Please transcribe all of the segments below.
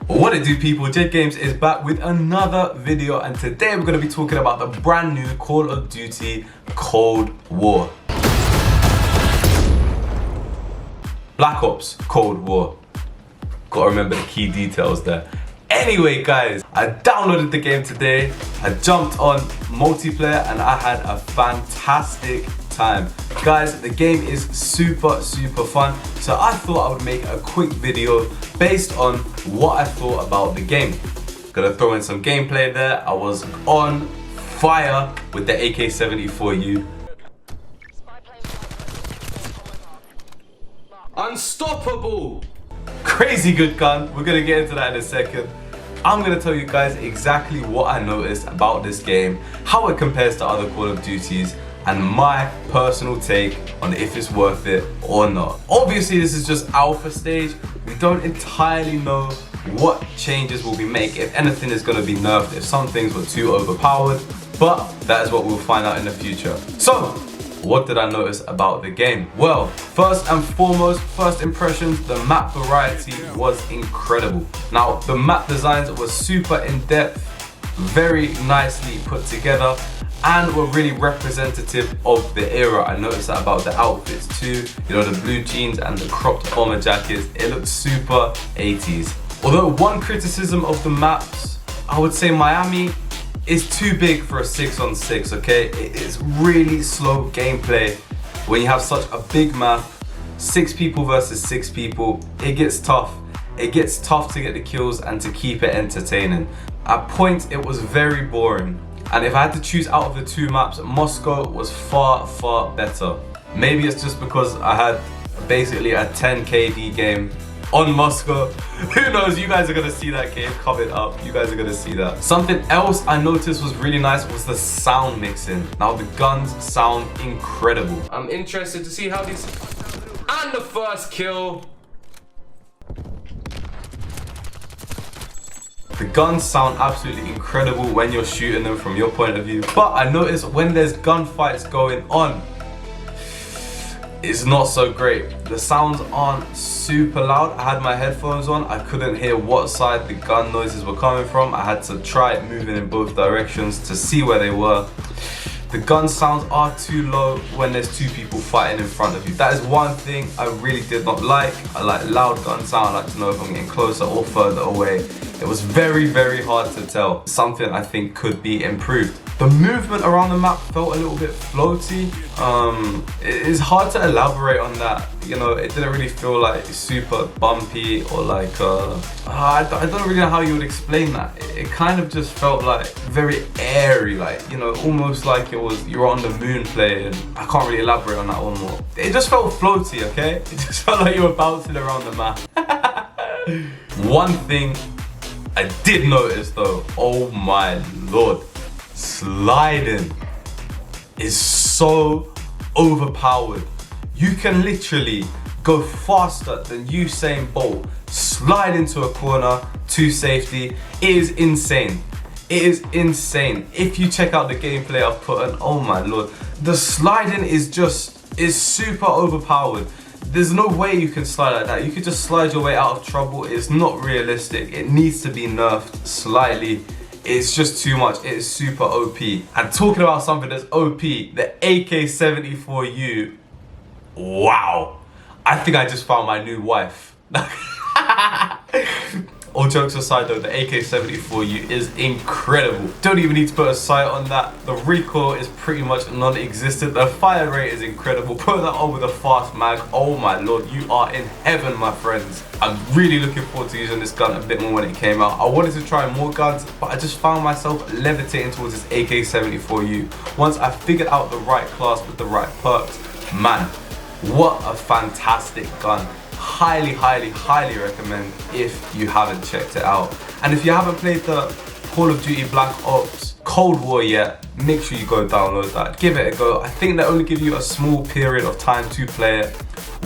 What it do, people? JEDGamez is back with another video, and today we're going to be talking about the brand new Call of Duty Cold War. Black Ops Cold War. Gotta remember the key details there. Anyway guys, I downloaded the game today, I jumped on multiplayer and I had a fantastic time. Guys, the game is super fun, so I thought I would make a quick video based on what I thought about the game. Gonna throw in some gameplay there. I was on fire with the AK-74U. Unstoppable! Crazy good gun. We're gonna get into that in a second. I'm gonna tell you guys exactly what I noticed about this game, how it compares to other Call of Duties, and my personal take on if it's worth it or not. Obviously, this is just alpha stage. We don't entirely know what changes will be made, if anything is gonna be nerfed, if some things were too overpowered, but that is what we'll find out in the future. So, what did I notice about the game? Well, first and foremost, first impressions, the map variety was incredible. Now, the map designs were super in-depth, very nicely put together, and were really representative of the era. I noticed that about the outfits too, you know, the blue jeans and the cropped bomber jackets. It looked super 80s. Although one criticism of the maps, I would say Miami is too big for a 6-on-6, okay? It's really slow gameplay when you have such a big map. 6 people versus 6 people, it gets tough. It gets tough to get the kills and to keep it entertaining. At points, it was very boring. And if I had to choose out of the 2 maps, Moscow was far better. Maybe it's just because I had basically a 10 KD game on Moscow. Who knows? You guys are gonna see that game coming up. You guys are gonna see that. Something else I noticed was really nice was the sound mixing. Now the guns sound incredible. I'm interested to see how these... And the first kill. The guns sound absolutely incredible when you're shooting them from your point of view. But I noticed when there's gunfights going on, it's not so great. The sounds aren't super loud. I had my headphones on. I couldn't hear what side the gun noises were coming from. I had to try it moving in both directions to see where they were. The gun sounds are too low when there's 2 people fighting in front of you. That is one thing I really did not like. I like loud gun sound. I like to know if I'm getting closer or further away. It was very hard to tell. Something I think could be improved. The movement around the map felt a little bit floaty. It's hard to elaborate on that. You know, it didn't really feel like super bumpy or like, I don't really know how you would explain that. It kind of just felt like very airy, like, you know, almost like it was, you were on the moon playing. I can't really elaborate on that one more. It just felt floaty, okay? It just felt like you were bouncing around the map. One thing I did notice though, oh my lord, sliding is so overpowered. You can literally go faster than Usain Bolt, slide into a corner to safety. It is insane. It is insane. If you check out the gameplay I've put on, oh my lord, the sliding is super overpowered. There's no way you can slide like that. You could just slide your way out of trouble. It's not realistic. It needs to be nerfed slightly. It's just too much. It is super OP. And talking about something that's OP, the AK-74U. Wow. I think I just found my new wife. All jokes aside though, the AK-74U is incredible. Don't even need to put a sight on that. The recoil is pretty much non-existent. The fire rate is incredible. Put that on with a fast mag. Oh my lord, you are in heaven, my friends. I'm really looking forward to using this gun a bit more when it came out. I wanted to try more guns, but I just found myself levitating towards this AK-74U. Once I figured out the right class with the right perks, man, what a fantastic gun. Highly recommend if you haven't checked it out. And if you haven't played the Call of Duty Black Ops Cold War yet, make sure you go download that. Give it a go. I think they only give you a small period of time to play it.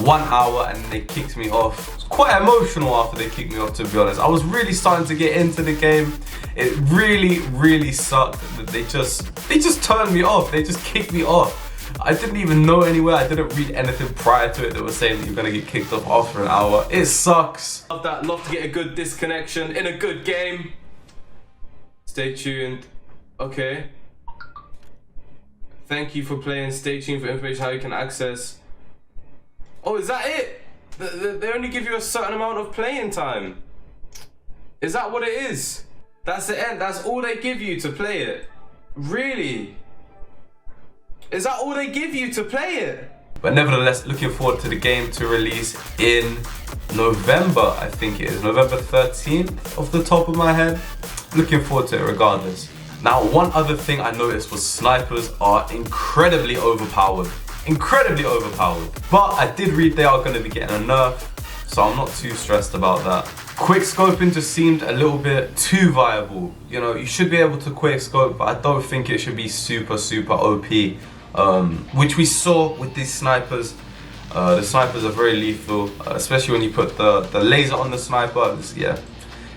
1 hour, and they kicked me off. It was quite emotional after they kicked me off, to be honest. I was really starting to get into the game. It really sucked that they just turned me off. They just kicked me off. I didn't even know anywhere. I didn't read anything prior to it that was saying that you're gonna get kicked off after an hour. It sucks. Love that. Love to get a good disconnection in a good game. Stay tuned. Okay. Thank you for playing. Stay tuned for information how you can access. Oh, is that it? They only give you a certain amount of playing time. Is that what it is? That's the end. That's all they give you to play it. Really? Is that all they give you to play it? But nevertheless, looking forward to the game to release in November, I think it is. November 13th, off the top of my head. Looking forward to it regardless. Now, one other thing I noticed was snipers are incredibly overpowered. Incredibly overpowered. But I did read they are going to be getting a nerf, so I'm not too stressed about that. Quick scoping just seemed a little bit too viable. You know, you should be able to quick scope, but I don't think it should be super OP. Which we saw with these snipers. The snipers are very lethal, especially when you put the laser on the sniper.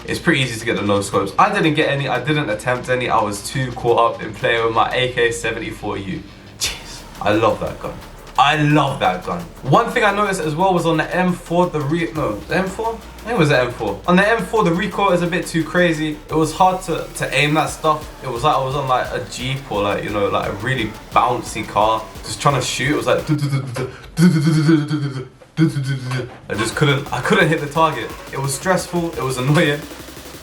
It's pretty easy to get the no scopes. I didn't get any, I didn't attempt any. I was too caught up in playing with my AK-74U. Jeez, I love that gun. I love that gun. One thing I noticed as well was on the M4, the M4? I think it was the M4. On the M4, the recoil is a bit too crazy. It was hard to aim that stuff. It was like I was on like a Jeep or like, you know, like a really bouncy car. Just trying to shoot, it was like I couldn't hit the target. It was stressful, it was annoying.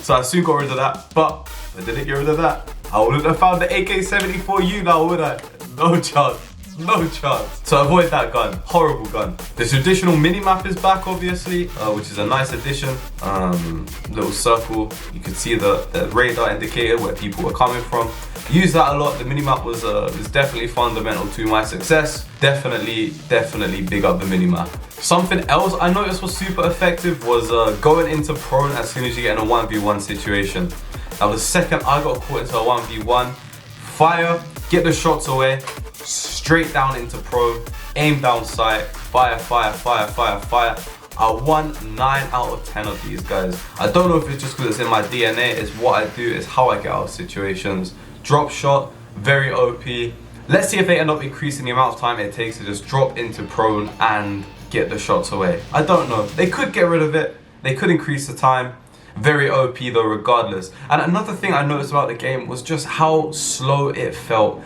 So I soon got rid of that, but if I didn't get rid of that, I wouldn't have found the AK-74U now, would I? No chance. No chance. So avoid that gun. Horrible gun. The traditional mini-map is back, obviously, which is a nice addition. Little circle. You can see the radar indicator where people were coming from. Use that a lot. The mini-map was definitely fundamental to my success. Definitely big up the mini-map. Something else I noticed was super effective was going into prone as soon as you get in a 1v1 situation. Now the second I got caught into a 1v1, fire, get the shots away, straight down into prone, aim down sight, fire. I won 9 out of 10 of these guys. I don't know if it's just because it's in my DNA, it's what I do, it's how I get out of situations. Drop shot, very OP. Let's see if they end up increasing the amount of time it takes to just drop into prone and get the shots away. I don't know. They could get rid of it. They could increase the time. Very OP though, regardless. And another thing I noticed about the game was just how slow it felt.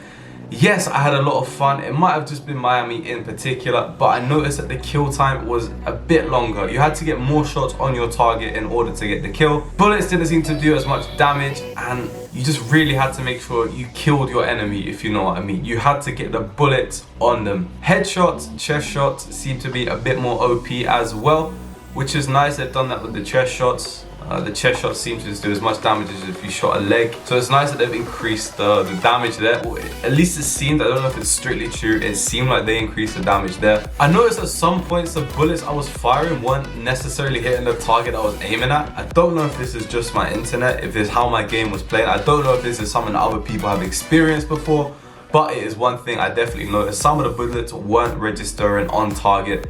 Yes, I had a lot of fun. It might have just been Miami in particular, but I noticed that the kill time was a bit longer. You had to get more shots on your target in order to get the kill. Bullets didn't seem to do as much damage, and you just really had to make sure you killed your enemy, if you know what I mean. You had to get the bullets on them. Headshots, chest shots seem to be a bit more OP as well, which is nice. They've done that with the chest shots. The chest shots seem to just do as much damage as if you shot a leg. So it's nice that they've increased the damage there. Or at least it seemed, I don't know if it's strictly true, it seemed like they increased the damage there. I noticed at some points the bullets I was firing weren't necessarily hitting the target I was aiming at. I don't know if this is just my internet, if this is how my game was played. I don't know if this is something that other people have experienced before, but it is one thing I definitely noticed. Some of the bullets weren't registering on target.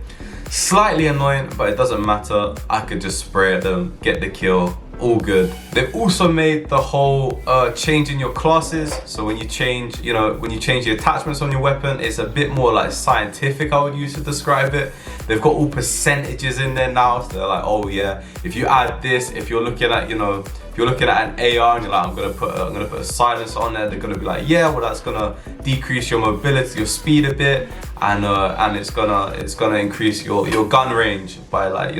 Slightly annoying, but it doesn't matter. I could just spray at them, get the kill, all good. They've also made the whole changing your classes. So when you change, when you change the attachments on your weapon, it's a bit more like scientific, I would use to describe it. They've got all percentages in there now. So they're like, oh yeah, if you add this, if you're looking at, if you're looking at an AR and you're like, I'm gonna put a silencer on there, they're gonna be like, yeah, well that's gonna decrease your mobility, your speed a bit, and it's gonna increase your gun range by like,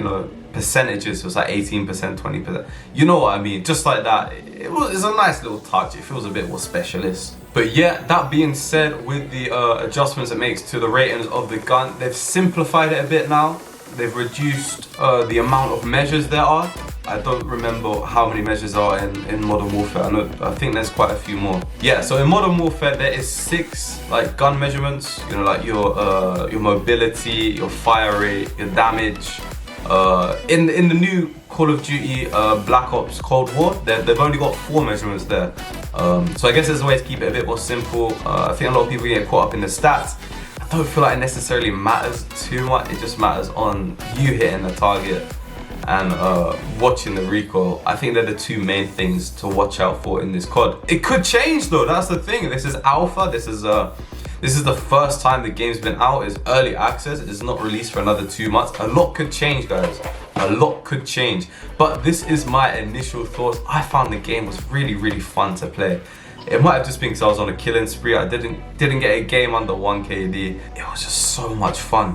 percentages. So it's like 18%, 20%. You know what I mean? Just like that. It's a nice little touch. It feels a bit more specialist. But yeah, that being said, with the adjustments it makes to the ratings of the gun, they've simplified it a bit now. They've reduced the amount of measures there are. I don't remember how many measures are in Modern Warfare. I think there's quite a few more. Yeah, so in Modern Warfare there is 6 like gun measurements. Like your mobility, your fire rate, your damage. In the new Call of Duty Black Ops Cold War, they've only got 4 measurements there. So I guess there's a way to keep it a bit more simple. I think a lot of people get caught up in the stats. I don't feel like it necessarily matters too much. It just matters on you hitting the target and watching the recoil. I think they're the 2 main things to watch out for in this COD. It could change though, that's the thing. This is alpha, this is This is the first time the game's been out. It's early access. It's not released for another 2 months. A lot could change, guys. A lot could change. But this is my initial thoughts. I found the game was really, really fun to play. It might have just been because I was on a killing spree. I didn't get a game under 1 KD. It was just so much fun.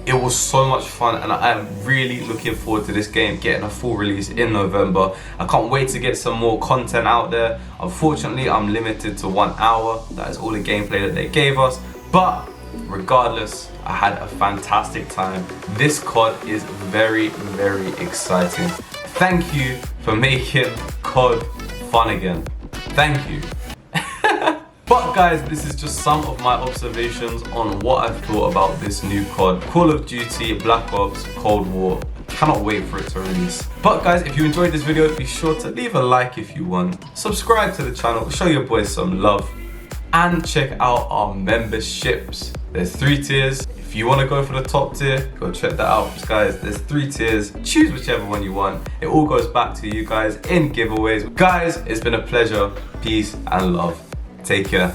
It was so much fun, and I am really looking forward to this game getting a full release in November. I can't wait to get some more content out there. Unfortunately, I'm limited to 1 hour. That is all the gameplay that they gave us. But regardless, I had a fantastic time. This COD is very, very exciting. Thank you for making COD fun again. Thank you. But guys, this is just some of my observations on what I thought about this new COD. Call of Duty Black Ops Cold War. Cannot wait for it to release. But guys, if you enjoyed this video, be sure to leave a like if you want. Subscribe to the channel, show your boys some love. And check out our memberships. There's 3 tiers. If you want to go for the top tier, go check that out. Guys, there's 3 tiers. Choose whichever one you want. It all goes back to you guys in giveaways. Guys, it's been a pleasure. Peace and love. Take care.